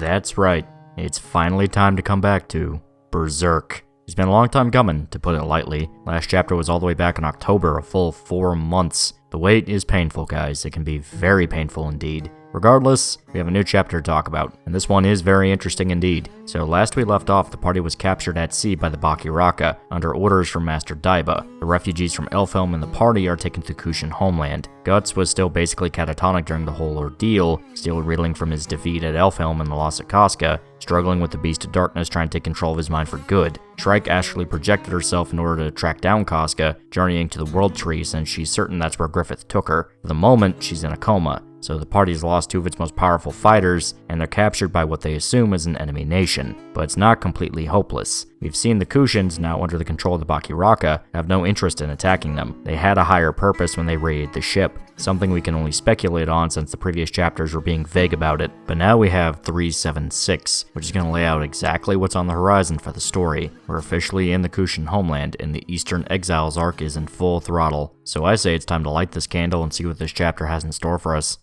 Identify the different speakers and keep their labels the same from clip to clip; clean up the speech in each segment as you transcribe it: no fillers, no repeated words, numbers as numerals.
Speaker 1: That's right, it's finally time to come back to Berserk. It's been a long time coming, to put it lightly. Last chapter was all the way back in October, a full 4 months. The wait is painful, guys. It can be very painful indeed. Regardless, we have a new chapter to talk about, and this one is very interesting indeed. So last we left off, the party was captured at sea by the Bakiraka, under orders from Master Daiba. The refugees from Elfhelm and the party are taken to Kushin homeland. Guts was still basically catatonic during the whole ordeal, still reeling from his defeat at Elfhelm and the loss of Casca, struggling with the Beast of Darkness trying to take control of his mind for good. Shrike astrally projected herself in order to track down Casca, journeying to the World Tree since she's certain that's where Griffith took her. For the moment, she's in a coma. So the party's lost 2 of its most powerful fighters, and they're captured by what they assume is an enemy nation. But it's not completely hopeless. We've seen the Kushins, now under the control of the Bakiraka, have no interest in attacking them. They had a higher purpose when they raided the ship, something we can only speculate on since the previous chapters were being vague about it. But now we have 376, which is going to lay out exactly what's on the horizon for the story. We're officially in the Kushin homeland, and the Eastern Exiles arc is in full throttle. So I say it's time to light this candle and see what this chapter has in store for us.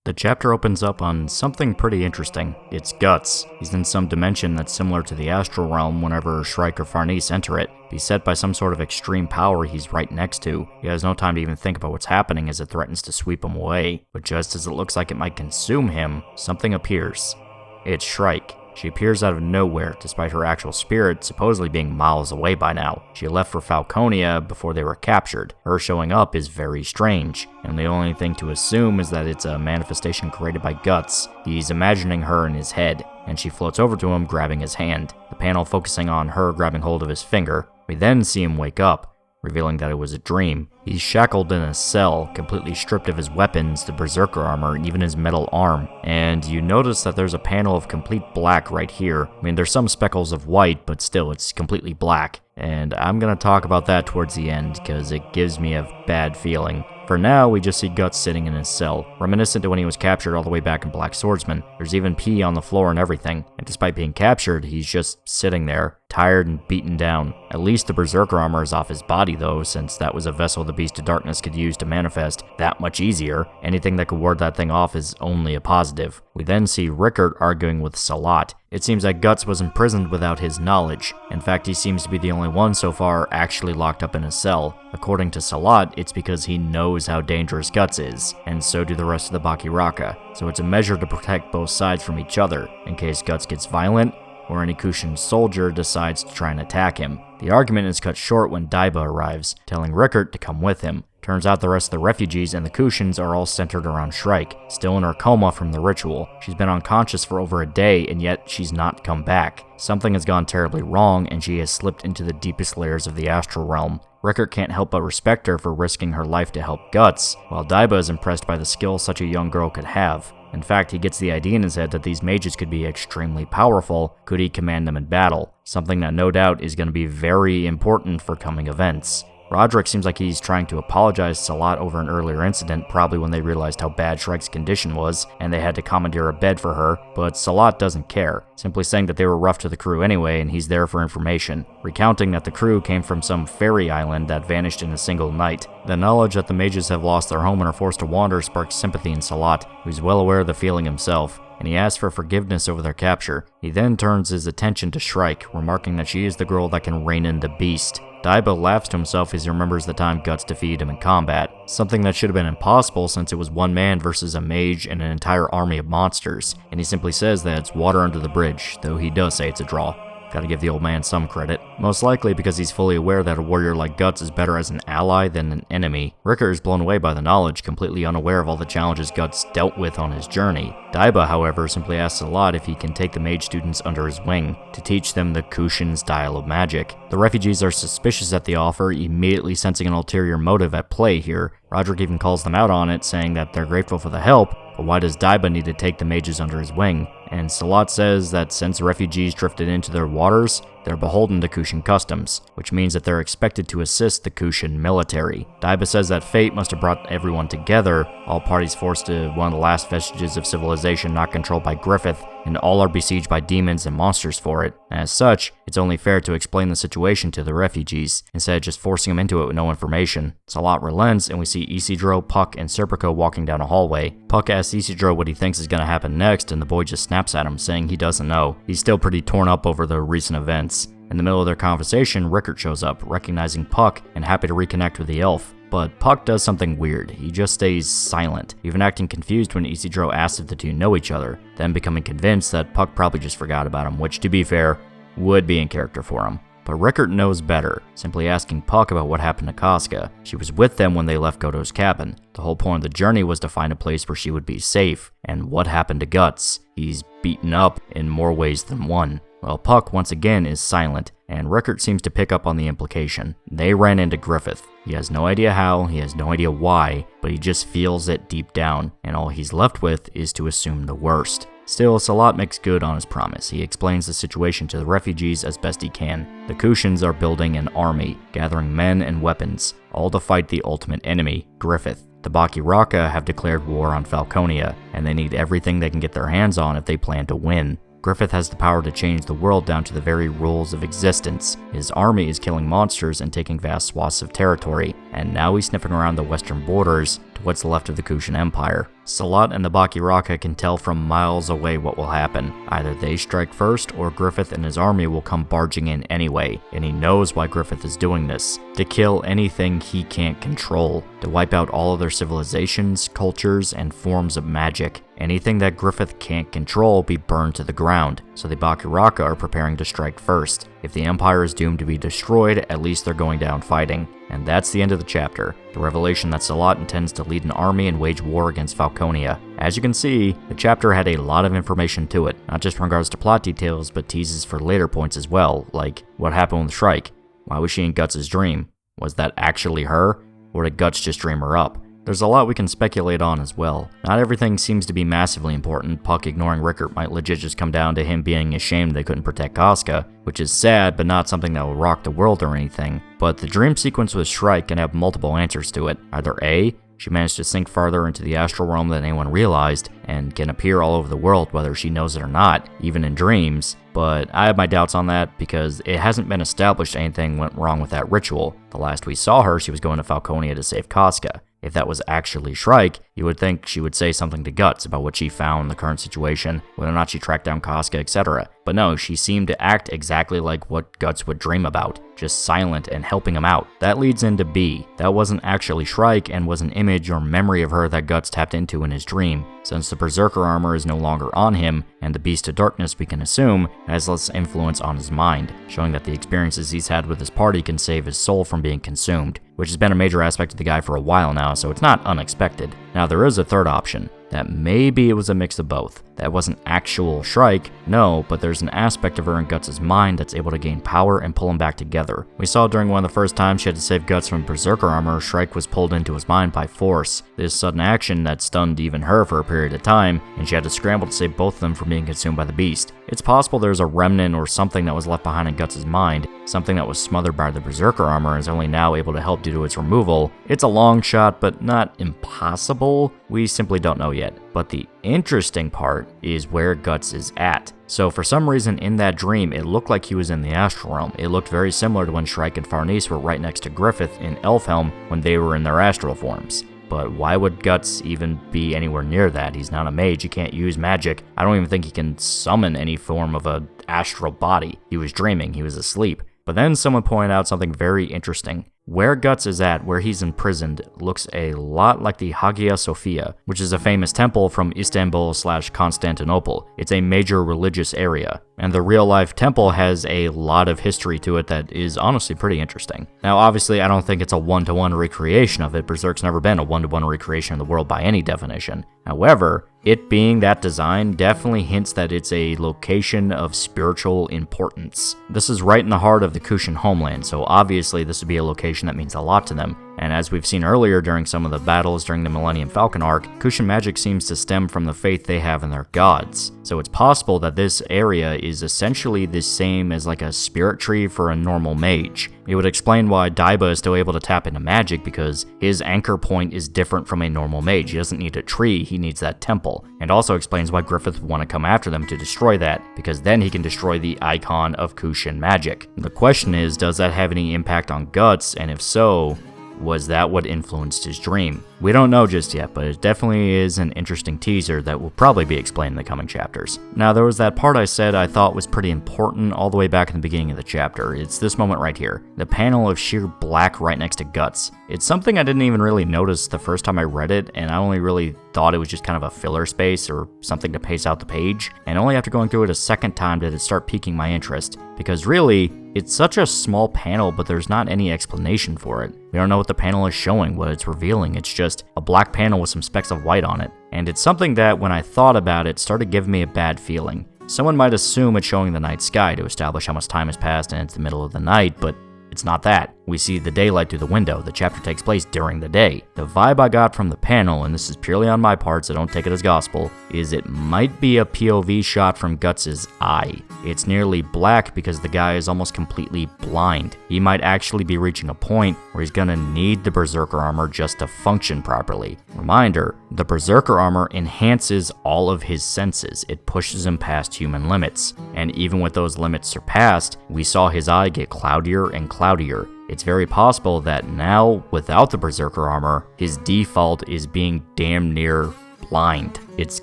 Speaker 1: The chapter opens up on something pretty interesting. It's Guts. He's in some dimension that's similar to the astral realm whenever Shrike or Farnese enter it. Beset by some sort of extreme power he's right next to. He has no time to even think about what's happening as it threatens to sweep him away. But just as it looks like it might consume him, something appears. It's Shrike. She appears out of nowhere, despite her actual spirit supposedly being miles away by now. She left for Falconia before they were captured. Her showing up is very strange, and the only thing to assume is that it's a manifestation created by Guts. He's imagining her in his head, and she floats over to him, grabbing his hand, the panel focusing on her grabbing hold of his finger. We then see him wake up, revealing that it was a dream. He's shackled in a cell, completely stripped of his weapons, the Berserker armor, and even his metal arm. And you notice that there's a panel of complete black right here. I mean, there's some speckles of white, but still, it's completely black. And I'm gonna talk about that towards the end, because it gives me a bad feeling. For now, we just see Guts sitting in his cell, reminiscent to when he was captured all the way back in Black Swordsman. There's even pee on the floor and everything, and despite being captured, he's just sitting there, tired and beaten down. At least the Berserker armor is off his body though, since that was a vessel the Beast of Darkness could use to manifest that much easier. Anything that could ward that thing off is only a positive. We then see Rickert arguing with Salat. It seems that Guts was imprisoned without his knowledge. In fact, he seems to be the only one so far actually locked up in a cell. According to Salat, it's because he knows how dangerous Guts is, and so do the rest of the Bakiraka. So it's a measure to protect both sides from each other, in case Guts gets violent, or any Kushin soldier decides to try and attack him. The argument is cut short when Daiba arrives, telling Rickert to come with him. Turns out the rest of the refugees and the Kushins are all centered around Shrike, still in her coma from the ritual. She's been unconscious for over a day, and yet she's not come back. Something has gone terribly wrong, and she has slipped into the deepest layers of the astral realm. Rickert can't help but respect her for risking her life to help Guts, while Daiba is impressed by the skill such a young girl could have. In fact, he gets the idea in his head that these mages could be extremely powerful could he command them in battle, something that no doubt is going to be very important for coming events. Roderick seems like he's trying to apologize to Salat over an earlier incident, probably when they realized how bad Shrike's condition was, and they had to commandeer a bed for her, but Salat doesn't care, simply saying that they were rough to the crew anyway and he's there for information, recounting that the crew came from some fairy island that vanished in a single night. The knowledge that the mages have lost their home and are forced to wander sparks sympathy in Salat, who's well aware of the feeling himself, and he asks for forgiveness over their capture. He then turns his attention to Shrike, remarking that she is the girl that can rein in the beast. Daiba laughs to himself as he remembers the time Guts defeated him in combat, something that should have been impossible since it was one man versus a mage and an entire army of monsters, and he simply says that it's water under the bridge, though he does say it's a draw. Gotta give the old man some credit. Most likely because he's fully aware that a warrior like Guts is better as an ally than an enemy. Rickert is blown away by the knowledge, completely unaware of all the challenges Guts dealt with on his journey. Daiba, however, simply asks Salat if he can take the mage students under his wing to teach them the Kushin style of magic. The refugees are suspicious at the offer, immediately sensing an ulterior motive at play here. Roderick even calls them out on it, saying that they're grateful for the help, but why does Daiba need to take the mages under his wing? And Salat says that since refugees drifted into their waters, they're beholden to Kushin customs, which means that they're expected to assist the Kushin military. Daiba says that fate must have brought everyone together, all parties forced to one of the last vestiges of civilization not controlled by Griffith, and all are besieged by demons and monsters for it. As such, it's only fair to explain the situation to the refugees, instead of just forcing them into it with no information. Salat relents, and we see Isidro, Puck, and Serpico walking down a hallway. Puck asks Isidro what he thinks is going to happen next, and the boy just snaps at him, saying he doesn't know. He's still pretty torn up over the recent events. In the middle of their conversation, Rickert shows up, recognizing Puck and happy to reconnect with the elf. But Puck does something weird. He just stays silent, even acting confused when Isidro asks if the two know each other, then becoming convinced that Puck probably just forgot about him, which, to be fair, would be in character for him. But Rickert knows better, simply asking Puck about what happened to Casca. She was with them when they left Goto's cabin. The whole point of the journey was to find a place where she would be safe. And what happened to Guts? He's beaten up in more ways than one. Well, Puck once again is silent, and Rickert seems to pick up on the implication. They ran into Griffith. He has no idea how, he has no idea why, but he just feels it deep down, and all he's left with is to assume the worst. Still, Salat makes good on his promise. He explains the situation to the refugees as best he can. The Kushans are building an army, gathering men and weapons, all to fight the ultimate enemy, Griffith. The Baki Raka have declared war on Falconia, and they need everything they can get their hands on if they plan to win. Griffith has the power to change the world down to the very rules of existence. His army is killing monsters and taking vast swaths of territory, and now he's sniffing around the western borders to what's left of the Kushan Empire. Salat and the Baki Raka can tell from miles away what will happen. Either they strike first, or Griffith and his army will come barging in anyway, and he knows why Griffith is doing this. To kill anything he can't control. To wipe out all of their civilizations, cultures, and forms of magic. Anything that Griffith can't control will be burned to the ground, so the Baki Raka are preparing to strike first. If the Empire is doomed to be destroyed, at least they're going down fighting. And that's the end of the chapter. The revelation that Salat intends to lead an army and wage war against Falconia. As you can see, the chapter had a lot of information to it, not just in regards to plot details, but teases for later points as well, like what happened with Shrike. Why was she in Guts' dream? Was that actually her? Or did Guts just dream her up? There's a lot we can speculate on as well. Not everything seems to be massively important. Puck ignoring Rickert might legit just come down to him being ashamed they couldn't protect Casca, which is sad but not something that will rock the world or anything. But the dream sequence with Shrike can have multiple answers to it. Either A, she managed to sink farther into the astral realm than anyone realized, and can appear all over the world whether she knows it or not, even in dreams. But I have my doubts on that because it hasn't been established anything went wrong with that ritual. The last we saw her, she was going to Falconia to save Casca. If that was actually Shrike, you would think she would say something to Guts about what she found in the current situation, whether or not she tracked down Casca, etc. But no, she seemed to act exactly like what Guts would dream about, just silent and helping him out. That leads into B. That wasn't actually Shrike and was an image or memory of her that Guts tapped into in his dream. Since the Berserker armor is no longer on him, and the Beast of Darkness, we can assume, has less influence on his mind, showing that the experiences he's had with his party can save his soul from being consumed, which has been a major aspect of the guy for a while now, so it's not unexpected. Now there is a third option, that maybe it was a mix of both. That wasn't actual Shrike, no, but there's an aspect of her in Guts' mind that's able to gain power and pull him back together. We saw during one of the first times she had to save Guts from Berserker armor, Shrike was pulled into his mind by force. This sudden action that stunned even her for a period of time, and she had to scramble to save both of them from being consumed by the beast. It's possible there's a remnant or something that was left behind in Guts' mind, something that was smothered by the Berserker armor and is only now able to help due to its removal. It's a long shot, but not impossible. We simply don't know yet. But the interesting part is where Guts is at. So for some reason in that dream, it looked like he was in the astral realm. It looked very similar to when Shrike and Farnese were right next to Griffith in Elfhelm when they were in their astral forms. But why would Guts even be anywhere near that? He's not a mage, he can't use magic. I don't even think he can summon any form of a astral body. He was dreaming, he was asleep. But then someone pointed out something very interesting. Where Guts is at, where he's imprisoned, looks a lot like the Hagia Sophia, which is a famous temple from Istanbul/Constantinople. It's a major religious area, and the real-life temple has a lot of history to it that is honestly pretty interesting. Now, obviously, I don't think it's a one-to-one recreation of it. Berserk's never been a one-to-one recreation of the world by any definition. However, it being that design definitely hints that it's a location of spiritual importance. This is right in the heart of the Kushan homeland, so obviously this would be a location that means a lot to them, And as we've seen earlier during some of the battles during the Millennium Falcon arc, Kushan magic seems to stem from the faith they have in their gods. So it's possible that this area is essentially the same as like a spirit tree for a normal mage. It would explain why Daiba is still able to tap into magic, because his anchor point is different from a normal mage. He doesn't need a tree, he needs that temple. And also explains why Griffith would want to come after them to destroy that, because then he can destroy the icon of Kushan magic. The question is, does that have any impact on Guts, and if so, was that what influenced his dream? We don't know just yet, but it definitely is an interesting teaser that will probably be explained in the coming chapters. Now, there was that part I said I thought was pretty important all the way back in the beginning of the chapter. It's this moment right here. The panel of sheer black right next to Guts. It's something I didn't even really notice the first time I read it, and I only really thought it was just kind of a filler space or something to pace out the page, and only after going through it a second time did it start piquing my interest, because really, it's such a small panel, but there's not any explanation for it. We don't know what the panel is showing, what it's revealing. It's just a black panel with some specks of white on it. And it's something that, when I thought about it, started giving me a bad feeling. Someone might assume it's showing the night sky to establish how much time has passed and it's the middle of the night, but it's not that. We see the daylight through the window. The chapter takes place during the day. The vibe I got from the panel, and this is purely on my part, so don't take it as gospel, is it might be a POV shot from Guts' eye. It's nearly black because the guy is almost completely blind. He might actually be reaching a point where he's gonna need the Berserker armor just to function properly. Reminder, the Berserker armor enhances all of his senses. It pushes him past human limits. And even with those limits surpassed, we saw his eye get cloudier and cloudier. It's very possible that now, without the Berserker armor, his default is being damn near blind. It's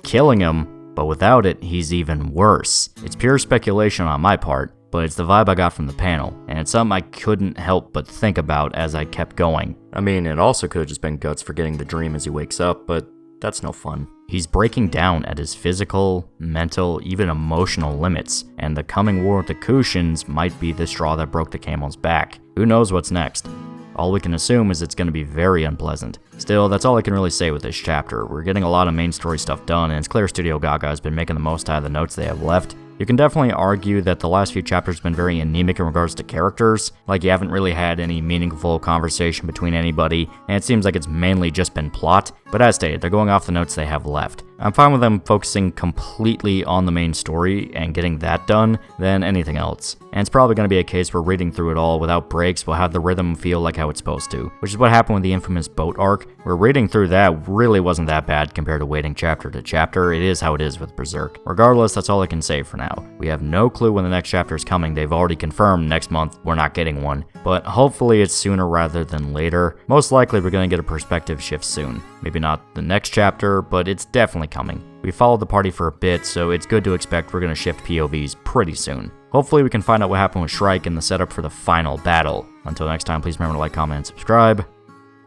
Speaker 1: killing him, but without it, he's even worse. It's pure speculation on my part, but it's the vibe I got from the panel, and it's something I couldn't help but think about as I kept going. I mean, it also could have just been Guts forgetting the dream as he wakes up, but that's no fun. He's breaking down at his physical, mental, even emotional limits, and the coming war with the Kushans might be the straw that broke the camel's back. Who knows what's next? All we can assume is it's going to be very unpleasant. Still, that's all I can really say with this chapter. We're getting a lot of main story stuff done, and it's clear Studio Gaga has been making the most out of the notes they have left. You can definitely argue that the last few chapters have been very anemic in regards to characters, like you haven't really had any meaningful conversation between anybody, and it seems like it's mainly just been plot, but as stated, they're going off the notes they have left. I'm fine with them focusing completely on the main story and getting that done than anything else. And it's probably going to be a case where reading through it all without breaks will have the rhythm feel like how it's supposed to, which is what happened with the infamous boat arc, where reading through that really wasn't that bad compared to waiting chapter to chapter. It is how it is with Berserk. Regardless, that's all I can say for now. We have no clue when the next chapter is coming. They've already confirmed next month we're not getting one, but hopefully it's sooner rather than later. Most likely we're going to get a perspective shift soon. Maybe not the next chapter, but it's definitely coming. We followed the party for a bit, so it's good to expect we're going to shift POVs pretty soon. Hopefully we can find out what happened with Shrike and the setup for the final battle. Until next time, please remember to like, comment, and subscribe.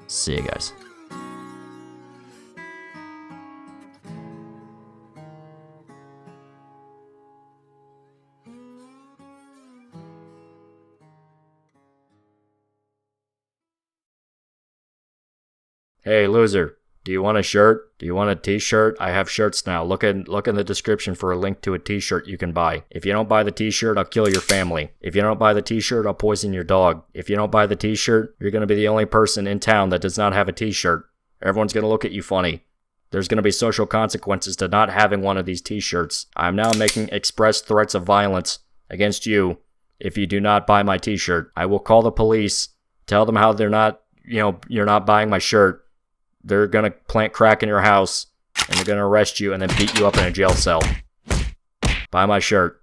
Speaker 1: See you guys. Hey, loser. Do you want a shirt? Do you want a t-shirt? I have shirts now. Look in the description for a link to a t-shirt you can buy. If you don't buy the t-shirt, I'll kill your family. If you don't buy the t-shirt, I'll poison your dog. If you don't buy the t-shirt, you're going to be the only person in town that does not have a t-shirt. Everyone's going to look at you funny. There's going to be social consequences to not having one of these t-shirts. I am now making express threats of violence against you if you do not buy my t-shirt. I will call the police, tell them how you're not buying my shirt. They're going to plant crack in your house, and they're going to arrest you and then beat you up in a jail cell. Buy my shirt.